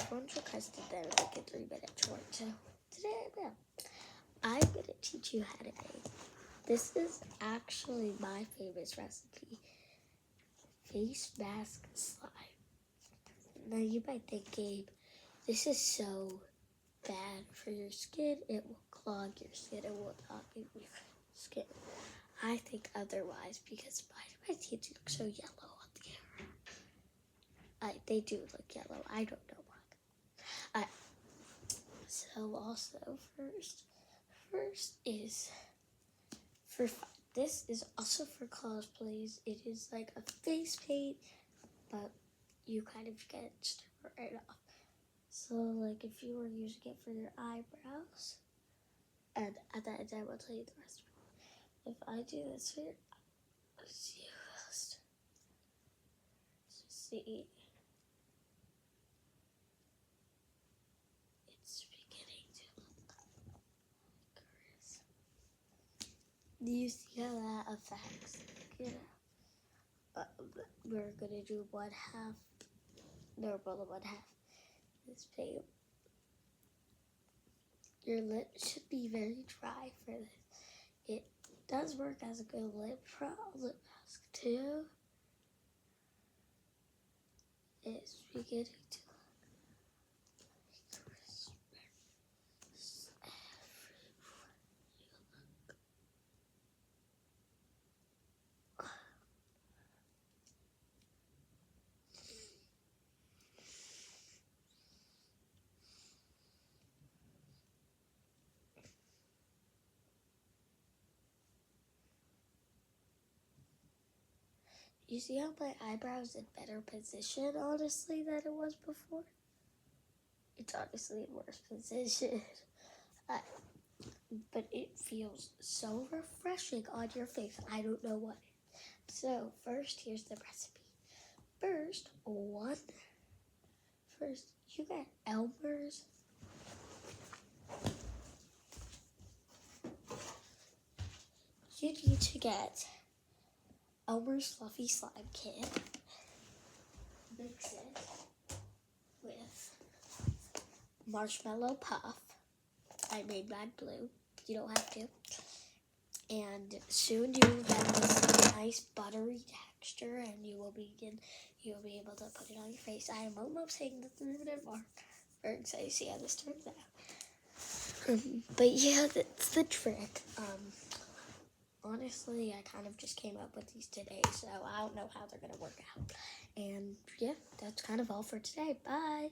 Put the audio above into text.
everyone's requested that I make a 3-minute short, so today I will. I'm going to teach you how to make. This is actually my famous recipe, face mask slime. Now you might think, Gabe, this is so bad for your skin. It will clog your skin. It will not give your skin. I think otherwise because my teeth look so yellow on the camera. They do look yellow. I don't know why. So also first is for fun. This is also for cosplays. It is like a face paint, but you kind of get it right off. So like if you were using it for your eyebrows, and at the end I will tell you the rest of it. If I do this here, you just see. It's beginning to look like Chris. Do you see how that affects? You know, we're gonna do 1/2 normal and 1/2 this paint. Your lips should be very dry for this. It does work as a good lip mask too. It's beginning to look like Christmas everywhere you look. You see how my eyebrows in better position, honestly, than it was before? It's honestly in worse position. But it feels so refreshing on your face. I don't know why. So first, here's the recipe. First, you get Elmer's. You need to get Elmer's Fluffy Slime Kit. Mix it with Marshmallow Puff. I made mine blue. You don't have to. And soon you will get this nice buttery texture, and you will be able to put it on your face. I am almost hitting the 3-minute mark. Very excited to see how this turns out. But yeah, that's the trick. Honestly, I kind of just came up with these today, so I don't know how they're gonna work out. And yeah, that's kind of all for today. Bye.